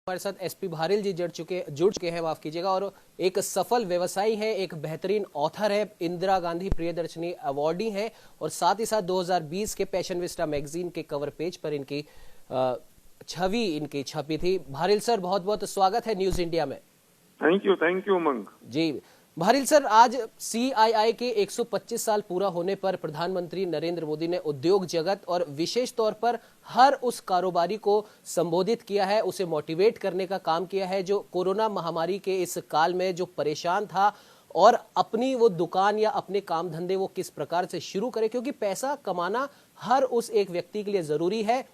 हमारे साथ एसपी भारिल जी जुड़ चुके हैं, माफ कीजिएगा, और एक सफल व्यवसायी है, एक बेहतरीन ऑथर है, इंदिरा गांधी प्रियदर्शनी अवार्डी है और साथ ही साथ 2020 के पैशन विस्टा मैगजीन के कवर पेज पर इनकी छवि इनकी छपी थी। भारिल सर, बहुत बहुत स्वागत है न्यूज इंडिया में। Thank you Umang ji. Bharil sir, आज सीआईआई के 125 साल पूरा होने पर प्रधानमंत्री नरेंद्र मोदी ने उद्योग जगत और विशेष तौर पर हर उस कारोबारी को संबोधित किया है, उसे मोटिवेट करने का काम किया है जो कोरोना महामारी के इस काल में जो परेशान था और अपनी वो दुकान या अपने काम धंधे वो किस प्रकार से शुरू करे, क्योंकि पैसा कमाना हर उस एक व्यक्ति के लिए जरूरी है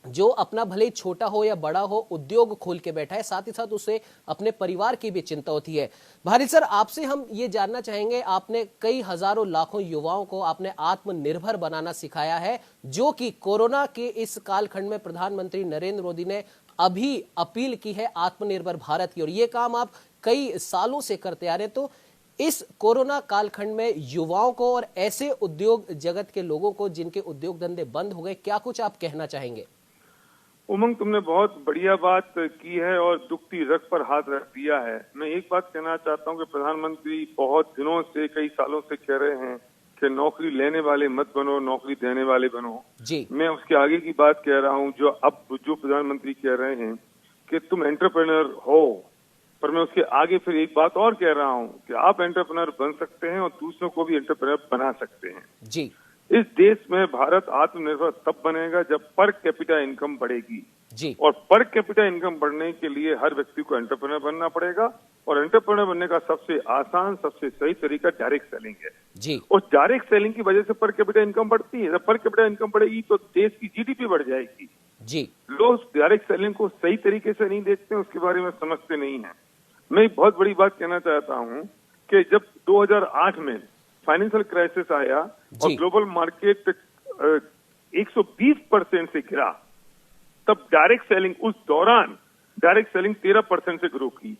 जो अपना भले ही छोटा हो या बड़ा हो उद्योग खोल के बैठा है, साथ ही साथ उसे अपने परिवार की भी चिंता होती है। भारिल सर, आपसे हम ये जानना चाहेंगे, आपने कई हजारों लाखों युवाओं को आपने आत्मनिर्भर बनाना सिखाया है, जो कि कोरोना के इस कालखंड में प्रधानमंत्री नरेंद्र मोदी ने अभी अपील की है आत्मनिर्भर भारत की, और ये काम आप कई सालों से करते आ रहे हैं। तो इस कोरोना कालखंड में युवाओं को और ऐसे उद्योग जगत के लोगों को जिनके उद्योग धंधे बंद हो गए, क्या कुछ आप कहना चाहेंगे? उमंग, तुमने बहुत बढ़िया बात की है और दुखती रग पर हाथ रख दिया है। मैं एक बात कहना चाहता हूं कि प्रधानमंत्री बहुत दिनों से, कई सालों से कह रहे हैं कि नौकरी लेने वाले मत बनो, नौकरी देने वाले बनो जी। मैं उसके आगे की बात कह रहा हूं, जो प्रधानमंत्री कह रहे हैं कि तुम एंटरप्रेन्योर हो, पर मैं उसके आगे फिर एक बात और कह रहा हूं कि आप एंटरप्रेन्योर बन सकते हैं और दूसरों को भी एंटरप्रेन्योर बना सकते हैं जी। इस देश में भारत आत्मनिर्भर तब बनेगा जब पर कैपिटा इनकम बढ़ेगी जी। और पर कैपिटा इनकम बढ़ने के लिए हर व्यक्ति को एंटरप्रेन्योर बनना पड़ेगा और एंटरप्रेन्योर बनने का सबसे आसान, सबसे सही तरीका डायरेक्ट सेलिंग है जी। और डायरेक्ट सेलिंग की वजह से पर कैपिटा इनकम बढ़ती है। जब पर कैपिटा इनकम बढ़ेगी तो देश की जीडीपी बढ़ जाएगी जी। लोग डायरेक्ट सेलिंग को सही तरीके से नहीं देखते, उसके बारे में समझते नहीं है। मैं एक बहुत बड़ी बात कहना चाहता हूँ कि जब 2008 में फाइनेंशियल क्राइसिस आया और ग्लोबल मार्केट 120% से गिरा, तब डायरेक्ट सेलिंग, उस दौरान डायरेक्ट सेलिंग 13% से ग्रो की।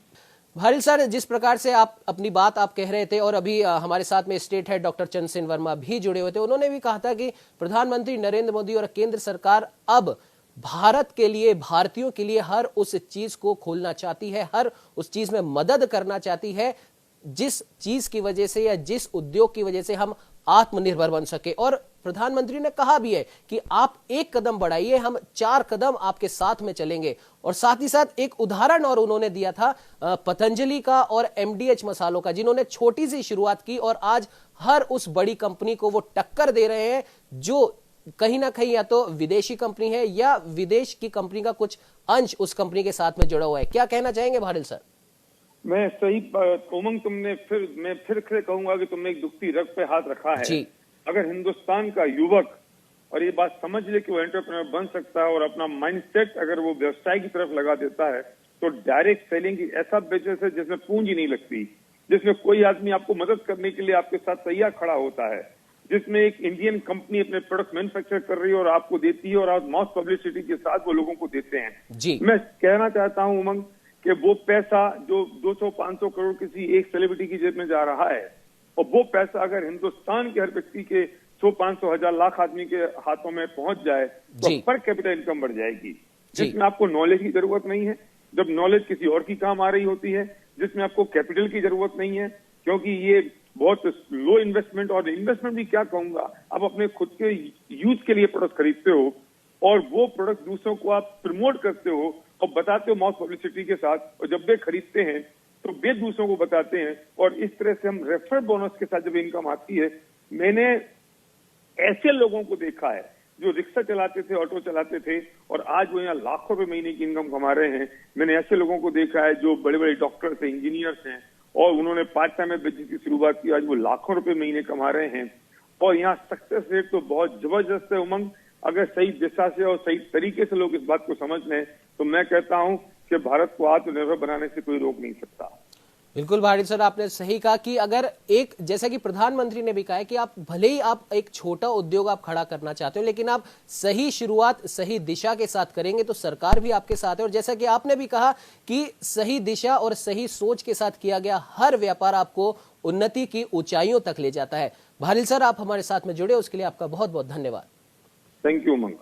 भारिल सर, जिस प्रकार से आप अपनी बात आप कह रहे थे और अभी हमारे साथ में state head doctor Chandrasen Verma भी जुड़े हुए थे, उन्होंने भी कहा था कि प्रधानमंत्री नरेंद्र मोदी और केंद्र सरकार अब भारत के लिए, भारतीयों के लिए हर उस चीज को खोलना चाहती है, हर उस चीज में मदद करना चाहती है जिस चीज की वजह से या जिस उद्योग की वजह से हम आत्मनिर्भर बन सके। और प्रधानमंत्री ने कहा भी है कि आप एक कदम बढ़ाइए, हम 4 कदम आपके साथ में चलेंगे। और साथ ही साथ एक उदाहरण और उन्होंने दिया था पतंजलि का और एमडीएच मसालों का, जिन्होंने छोटी सी शुरुआत की और आज हर उस बड़ी कंपनी को वो टक्कर दे रहे हैं जो कहीं ना कहीं या तो विदेशी कंपनी है या विदेश की कंपनी का कुछ अंश उस कंपनी के साथ में जुड़ा हुआ है। क्या कहना चाहेंगे भारिल सर? मैं सही उमंग, मैं फिर कहूंगा कि तुमने एक दुखती रग पे हाथ रखा है जी। अगर हिंदुस्तान का युवक और ये बात समझ ले कि वो एंटरप्रेन्योर बन सकता है और अपना माइंडसेट अगर वो व्यवसाय की तरफ लगा देता है, तो डायरेक्ट सेलिंग की ऐसा बिजनेस है जिसमें पूंजी नहीं लगती, जिसमें कोई आदमी आपको मदद करने के लिए आपके साथ तैयार खड़ा होता है, जिसमें एक इंडियन कंपनी अपने प्रोडक्ट मैन्युफैक्चर कर रही है और आपको देती है और आप मॉस पब्लिसिटी के साथ वो लोगों को देते हैं जी। मैं कहना चाहता हूं उमंग कि वो पैसा जो 200-500 करोड़ किसी एक सेलिब्रिटी की जेब में जा रहा है, और वो पैसा अगर हिंदुस्तान के हर व्यक्ति के 100-500 हजार लाख आदमी के हाथों में पहुंच जाए तो पर कैपिटल इनकम बढ़ जाएगी, जिसमें आपको नॉलेज की जरूरत नहीं है, जब नॉलेज किसी और की काम आ रही होती है, जिसमें आपको कैपिटल की जरूरत नहीं है, क्योंकि ये बहुत लो इन्वेस्टमेंट, और इन्वेस्टमेंट भी क्या कहूंगा, आप अपने खुद के यूज के लिए प्रोडक्ट खरीदते हो और वो प्रोडक्ट दूसरों को आप प्रमोट करते हो और बताते हो माउथ पब्लिसिटी के साथ, और जब वे खरीदते हैं तो वे दूसरों को बताते हैं, और इस तरह से हम रेफर बोनस के साथ जब इनकम आती है। मैंने ऐसे लोगों को देखा है जो रिक्शा चलाते थे, ऑटो चलाते थे और आज वो यहाँ लाखों रुपए महीने की इनकम कमा रहे हैं। मैंने ऐसे लोगों को देखा है जो बड़े बड़े डॉक्टर्स हैं, इंजीनियर्स हैं और उन्होंने पार्ट टाइम में बिजनेस की शुरुआत की, आज वो लाखों रुपए महीने कमा रहे हैं। और यहाँ सक्सेस रेट तो बहुत जबरदस्त है उमंग। अगर सही दिशा से और सही तरीके से लोग इस बात को समझ लें तो मैं कहता हूं कि भारत को आत्मनिर्भर बनाने से कोई रोक नहीं सकता। बिल्कुल भारिल सर, आपने सही कहा कि अगर एक, जैसा कि प्रधानमंत्री ने भी कहा है कि आप भले ही आप एक छोटा उद्योग आप खड़ा करना चाहते हो, लेकिन आप सही शुरुआत सही दिशा के साथ करेंगे तो सरकार भी आपके साथ है। और जैसा कि आपने भी कहा कि सही दिशा और सही सोच के साथ किया गया हर व्यापार आपको उन्नति की ऊंचाइयों तक ले जाता है। भारिल सर, आप हमारे साथ में जुड़े उसके लिए आपका बहुत बहुत धन्यवाद। Thank you Umang.